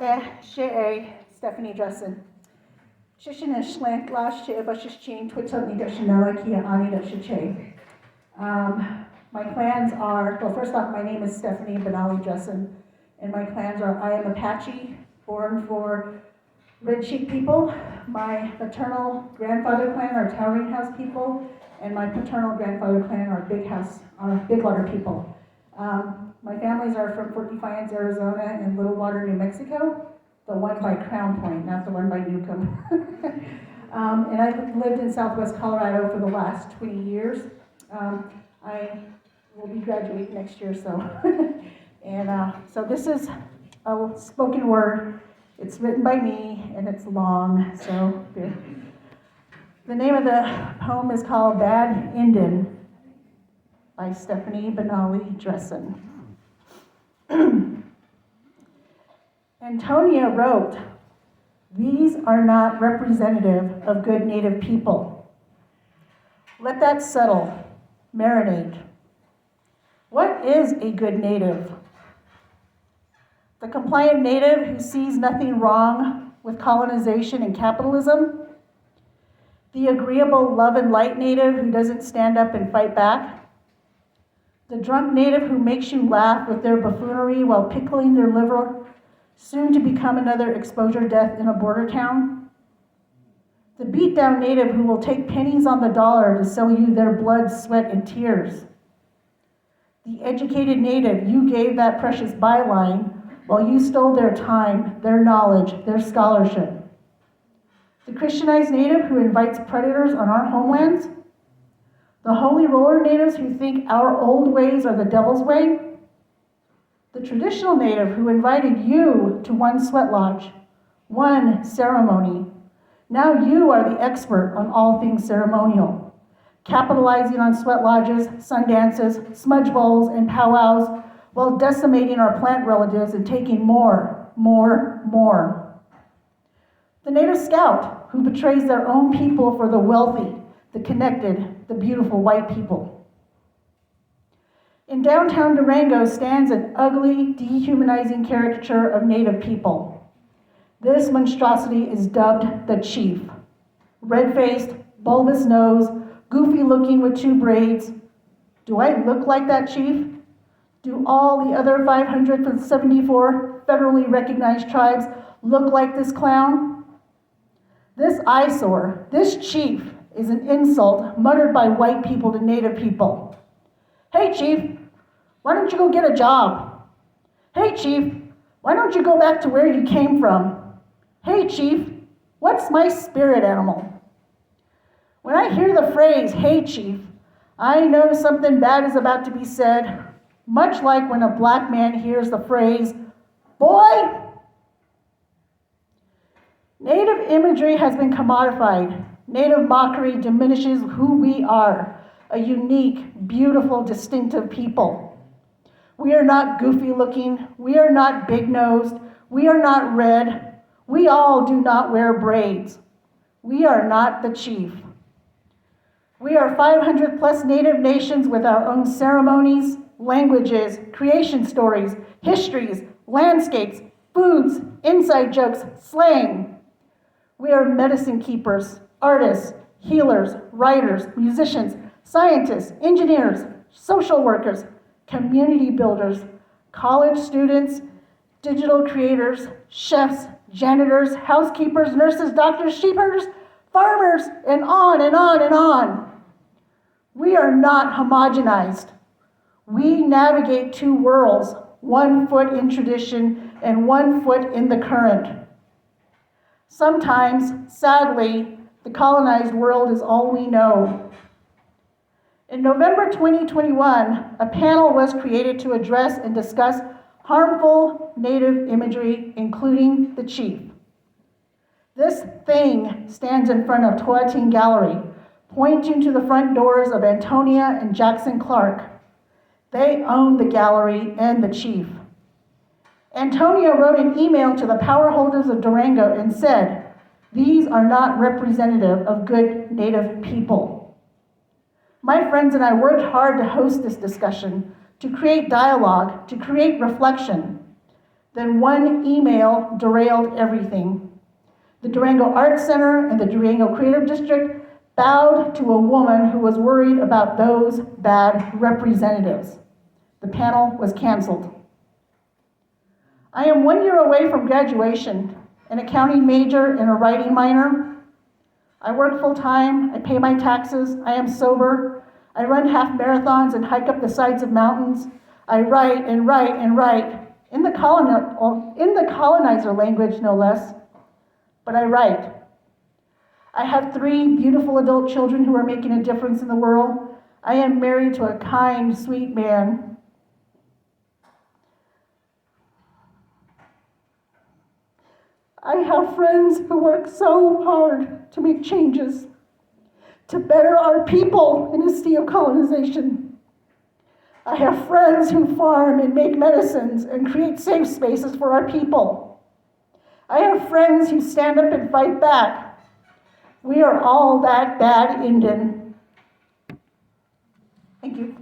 Stephanie Dressen. Shishin Schlank Lash Bashishin Twitzel Nidashinella Kia Ani Dashiche. My clans are, well, first off, my name is Stephanie Benally Dressen, and my clans are I am Apache, born for Red Cheek people. My maternal grandfather clan are Towering House people, and my paternal grandfather clan are Big Water people. My families are from Fort Defiance, Arizona, and Little Water, New Mexico, the one by Crown Point, not the one by Newcomb. And I've lived in Southwest Colorado for the last 20 years. I will be graduating next year, so. And so this is a spoken word. It's written by me, and it's long, so the name of the poem is called Bad Indin by Stephanie Benally Dressen. Antonia wrote, "These are not representative of good Native people." Let that settle, marinate. What is a good Native? The compliant Native who sees nothing wrong with colonization and capitalism? The agreeable love and light Native who doesn't stand up and fight back? The drunk Native who makes you laugh with their buffoonery while pickling their liver, soon to become another exposure death in a border town? The beat-down Native who will take pennies on the dollar to sell you their blood, sweat, and tears? The educated Native you gave that precious byline while you stole their time, their knowledge, their scholarship? The Christianized Native who invites predators on our homelands? The holy roller Natives who think our old ways are the devil's way? The traditional Native who invited you to one sweat lodge, one ceremony. Now you are the expert on all things ceremonial, capitalizing on sweat lodges, sun dances, smudge bowls, and powwows, while decimating our plant relatives and taking more. The Native Scout who betrays their own people for the wealthy, the connected, the beautiful white people. In downtown Durango stands an ugly, dehumanizing caricature of Native people. This monstrosity is dubbed the Chief. Red-faced, bulbous nose, goofy looking with 2 braids. Do I look like that Chief? Do all the other 574 federally recognized tribes look like this clown? This eyesore, this Chief, is an insult muttered by white people to Native people. Hey, Chief, why don't you go get a job? Hey, Chief, why don't you go back to where you came from? Hey, Chief, what's my spirit animal? When I hear the phrase, hey, Chief, I know something bad is about to be said, much like when a black man hears the phrase, boy. Native imagery has been commodified. Native mockery diminishes who we are, a unique, beautiful, distinctive people. We are not goofy looking. We are not big-nosed. We are not red. We all do not wear braids. We are not the Chief. We are 500 plus Native nations with our own ceremonies, languages, creation stories, histories, landscapes, foods, inside jokes, slang. We are medicine keepers, artists, healers, writers, musicians, scientists, engineers, social workers, community builders, college students, digital creators, chefs, janitors, housekeepers, nurses, doctors, sheep herders, farmers, and on and on and on. We are not homogenized. We navigate 2 worlds, 1 foot in tradition and 1 foot in the current. Sometimes, sadly, the colonized world is all we know. In November 2021, a panel was created to address and discuss harmful Native imagery, including the Chief. This thing stands in front of Toatin Gallery, pointing to the front doors of Antonia and Jackson Clark. They own the gallery and the Chief. Antonia wrote an email to the power holders of Durango and said, "These are not representative of good Native people." My friends and I worked hard to host this discussion, to create dialogue, to create reflection. Then one email derailed everything. The Durango Arts Center and the Durango Creative District bowed to a woman who was worried about those bad representatives. The panel was canceled. I am 1 year away from graduation, an accounting major and a writing minor. I work full-time, I pay my taxes, I am sober, I run half marathons and hike up the sides of mountains. I write and write and write, in the colonizer language, no less, but I write. I have 3 beautiful adult children who are making a difference in the world. I am married to a kind, sweet man. I have friends who work so hard to make changes, to better our people in a sea of colonization. I have friends who farm and make medicines and create safe spaces for our people. I have friends who stand up and fight back. We are all that bad Indian. Thank you.